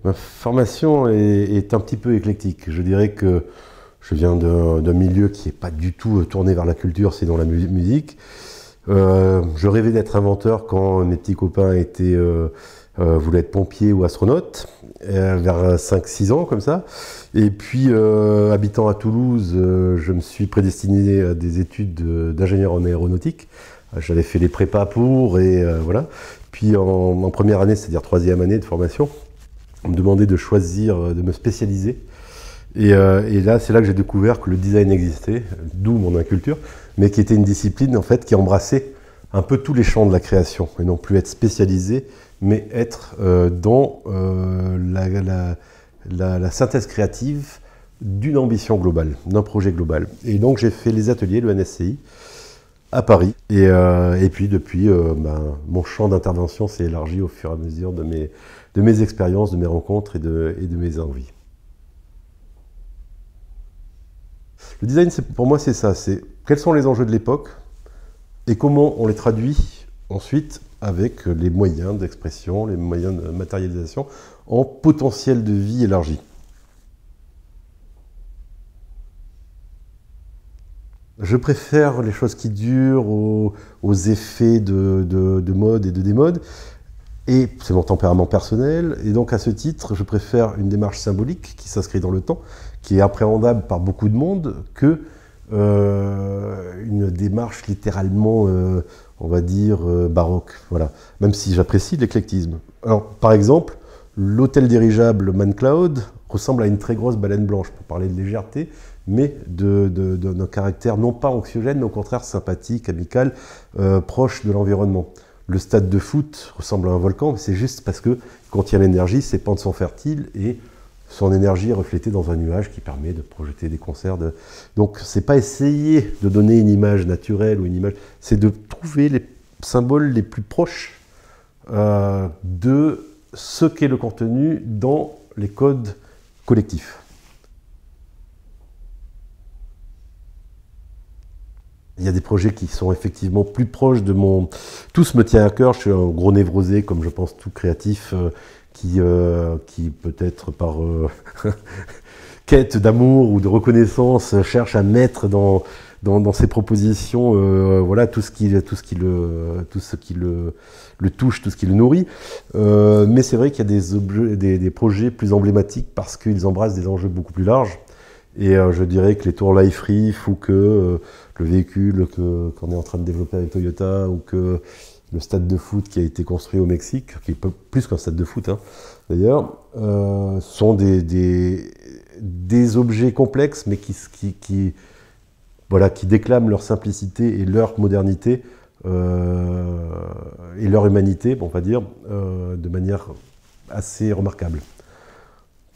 Ma formation est un petit peu éclectique. Je dirais que je viens d'un milieu qui n'est pas du tout tourné vers la culture, c'est dans la musique. Je rêvais d'être inventeur quand mes petits copains voulaient être pompiers ou astronautes, vers 5-6 ans comme ça. Et puis, habitant à Toulouse, je me suis prédestiné à des études d'ingénieur en aéronautique. J'avais fait les prépas pour, et voilà. Puis en première année, c'est-à-dire troisième année de formation, on me demandait de choisir, de me spécialiser. Et là, c'est là que j'ai découvert que le design existait, d'où mon inculture, mais qui était une discipline en fait qui embrassait un peu tous les champs de la création, et non plus être spécialisé, mais être dans la synthèse créative d'une ambition globale, d'un projet global. Et donc j'ai fait les ateliers, le NSCI, à Paris. Et puis depuis, mon champ d'intervention s'est élargi au fur et à mesure de mes expériences, de mes rencontres et de mes envies. Le design, pour moi, c'est ça. C'est quels sont les enjeux de l'époque et comment on les traduit ensuite avec les moyens d'expression, les moyens de matérialisation en potentiel de vie élargi. Je préfère les choses qui durent aux effets de mode et de démode. Et c'est mon tempérament personnel, et donc à ce titre, je préfère une démarche symbolique qui s'inscrit dans le temps, qui est appréhendable par beaucoup de monde, que une démarche littéralement, on va dire, baroque. Voilà. Même si j'apprécie l'éclectisme. Alors, par exemple, l'hôtel dirigeable ManCloud ressemble à une très grosse baleine blanche, pour parler de légèreté, mais d'un caractère non pas anxiogène, mais au contraire sympathique, amical, proche de l'environnement. Le stade de foot ressemble à un volcan, mais c'est juste parce que quand il y a l'énergie, ses pentes sont fertiles et son énergie est reflétée dans un nuage qui permet de projeter des concerts. Donc c'est pas essayer de donner une image naturelle ou une image, c'est de trouver les symboles les plus proches de ce qu'est le contenu dans les codes collectifs. Il y a des projets qui sont effectivement plus proches de mon... Tous me tient à cœur, je suis un gros névrosé, comme je pense tout créatif, qui peut-être par quête d'amour ou de reconnaissance cherche à mettre dans ses propositions voilà, tout ce qui le touche, tout ce qui le nourrit. Mais c'est vrai qu'il y a des projets plus emblématiques parce qu'ils embrassent des enjeux beaucoup plus larges. Et je dirais que les tours Life Reef ou que le véhicule qu'on est en train de développer avec Toyota ou que le stade de foot qui a été construit au Mexique, qui est plus qu'un stade de foot hein, d'ailleurs, sont des objets complexes mais qui déclament leur simplicité et leur modernité et leur humanité, on va dire, de manière assez remarquable.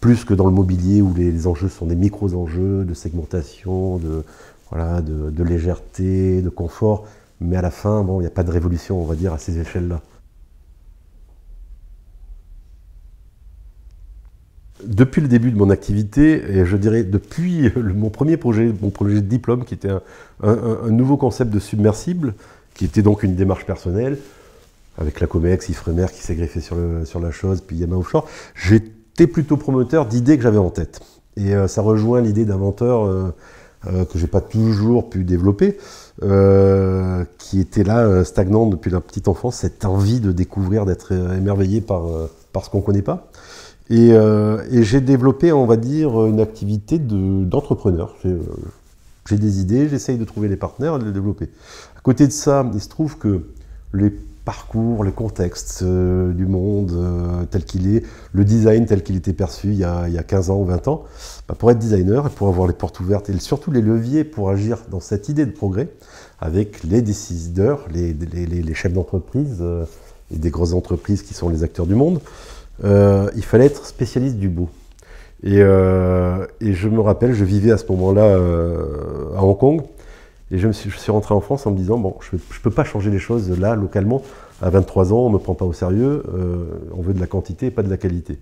Plus que dans le mobilier où les enjeux sont des micro-enjeux de segmentation, de légèreté, de confort, mais à la fin, bon, il n'y a pas de révolution, on va dire, à ces échelles-là. Depuis le début de mon activité, et je dirais depuis mon premier projet, mon projet de diplôme, qui était un nouveau concept de submersible, qui était donc une démarche personnelle, avec la Comex, Ifremer qui s'est greffé sur la chose, puis Yamaha Offshore, j'étais plutôt promoteur d'idées que j'avais en tête. Et ça rejoint l'idée d'inventeur que j'ai pas toujours pu développer, qui était là, stagnante depuis la petite enfance, cette envie de découvrir, d'être émerveillé par ce qu'on connaît pas. Et j'ai développé, on va dire, une activité d'entrepreneur. J'ai des idées, j'essaye de trouver les partenaires et de les développer. À côté de ça, il se trouve que les parcours, le contexte du monde tel qu'il est, le design tel qu'il était perçu il y a 15 ans ou 20 ans, pour être designer et pour avoir les portes ouvertes et surtout les leviers pour agir dans cette idée de progrès avec les décideurs, les chefs d'entreprise et des grosses entreprises qui sont les acteurs du monde, il fallait être spécialiste du beau. Et je me rappelle, je vivais à ce moment-là à Hong Kong. Et je suis rentré en France en me disant, bon, je ne peux pas changer les choses là, localement. À 23 ans, on ne me prend pas au sérieux, on veut de la quantité et pas de la qualité.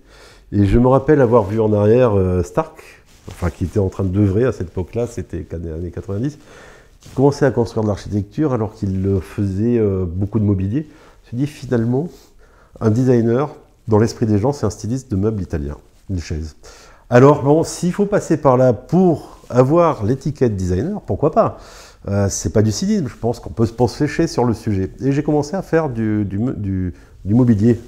Et je me rappelle avoir vu en arrière Stark, enfin, qui était en train d'œuvrer à cette époque-là, c'était les années 90, qui commençait à construire de l'architecture alors qu'il faisait beaucoup de mobilier. Je me suis dit, finalement, un designer dans l'esprit des gens, c'est un styliste de meubles italien, des chaises. Alors bon, s'il faut passer par là pour avoir l'étiquette designer, pourquoi pas? C'est pas du cynisme, je pense qu'on peut se pencher sur le sujet. Et j'ai commencé à faire du mobilier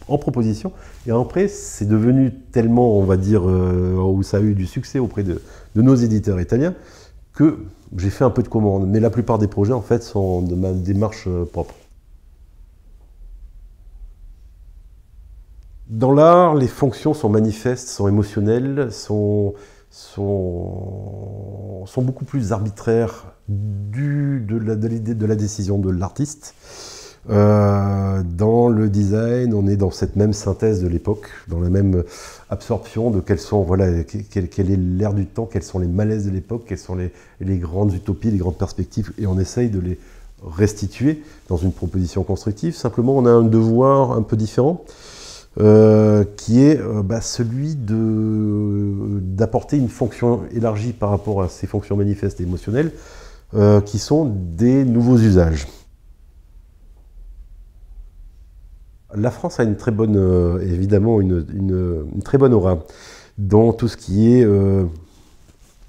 en proposition. Et après, c'est devenu tellement, on va dire, où ça a eu du succès auprès de nos éditeurs italiens, que j'ai fait un peu de commandes. Mais la plupart des projets, en fait, sont de ma démarche propre. Dans l'art, les fonctions sont manifestes, sont émotionnelles, sont beaucoup plus arbitraires de la décision de l'artiste. Dans le design, on est dans cette même synthèse de l'époque, dans la même absorption de quel est l'air du temps, quels sont les malaises de l'époque, quelles sont les grandes utopies, les grandes perspectives, et on essaye de les restituer dans une proposition constructive. Simplement, on a un devoir un peu différent, qui est celui d'apporter une fonction élargie par rapport à ces fonctions manifestes et émotionnelles, qui sont des nouveaux usages. La France a une très bonne, évidemment, une très bonne aura dans tout ce qui est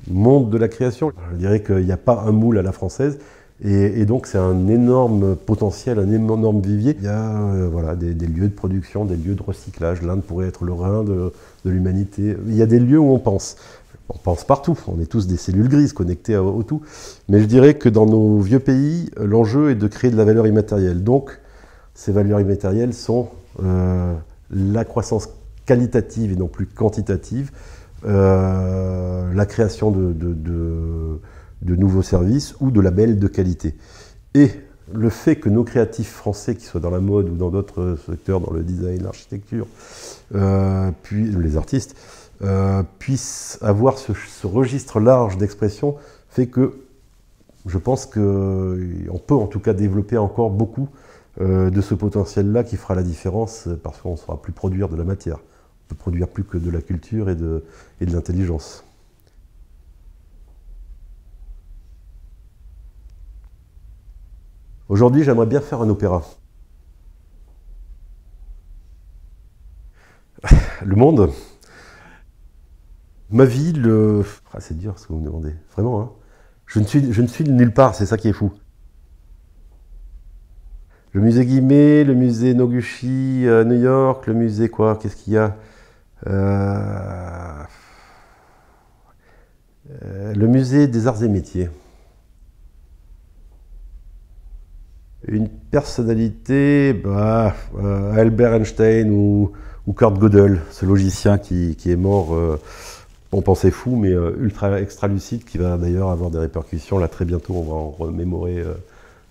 monde de la création. Je dirais qu'il n'y a pas un moule à la française, et donc c'est un énorme potentiel, un énorme vivier. Il y a des lieux de production, des lieux de recyclage. L'Inde pourrait être le rein de l'humanité. Il y a des lieux où on pense. On pense partout, on est tous des cellules grises connectées au tout. Mais je dirais que dans nos vieux pays, l'enjeu est de créer de la valeur immatérielle. Donc, ces valeurs immatérielles sont la croissance qualitative et non plus quantitative, la création de nouveaux services ou de labels de qualité. Et le fait que nos créatifs français, qui soient dans la mode ou dans d'autres secteurs, dans le design, l'architecture, puis les artistes, puissent avoir ce registre large d'expression, fait que je pense qu'on peut en tout cas développer encore beaucoup de ce potentiel-là qui fera la différence, parce qu'on ne saura plus produire de la matière. On peut produire plus que de la culture et de l'intelligence. Aujourd'hui, j'aimerais bien faire un opéra. Le monde, ma vie, c'est dur ce que vous me demandez, vraiment. Hein. Je ne suis de nulle part, c'est ça qui est fou. Le musée Guimet, le musée Noguchi à New York, le musée quoi, qu'est-ce qu'il y a le musée des arts et métiers. Une personnalité, Albert Einstein ou Kurt Gödel, ce logicien qui est mort, on pensait fou, mais extra lucide, qui va d'ailleurs avoir des répercussions. Là, très bientôt, on va en remémorer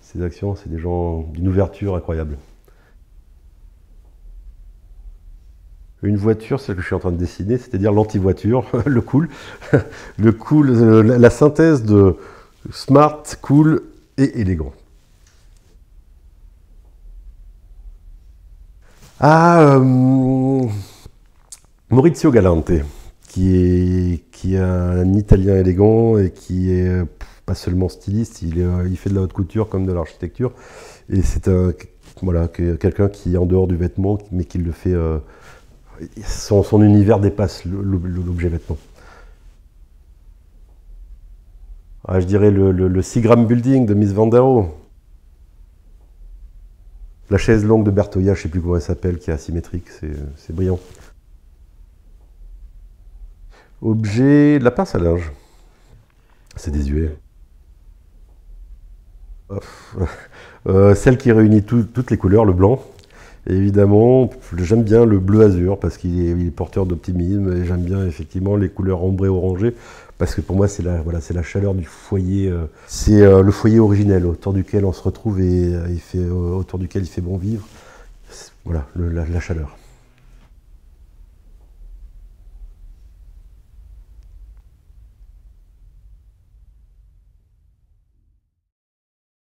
ses actions. C'est des gens d'une ouverture incroyable. Une voiture, celle que je suis en train de dessiner, c'est-à-dire l'anti-voiture, le cool. Le cool, la synthèse de smart, cool et élégant. Maurizio Galante, qui est un Italien élégant et qui est pas seulement styliste, il fait de la haute couture comme de l'architecture. Et c'est quelqu'un qui est en dehors du vêtement, mais qui le fait... son univers dépasse l'objet vêtement. Je dirais le Seagram Building de Mies van der Rohe. La chaise longue de Bertoia, je ne sais plus comment elle s'appelle, qui est asymétrique, c'est brillant. Objet, la pince à linge. C'est désuet. Celle qui réunit toutes les couleurs, le blanc. Et évidemment, j'aime bien le bleu azur parce qu'il est porteur d'optimisme, et j'aime bien effectivement les couleurs ombrées orangées parce que pour moi c'est la chaleur du foyer, c'est le foyer originel autour duquel on se retrouve et autour duquel il fait bon vivre. Voilà, la chaleur.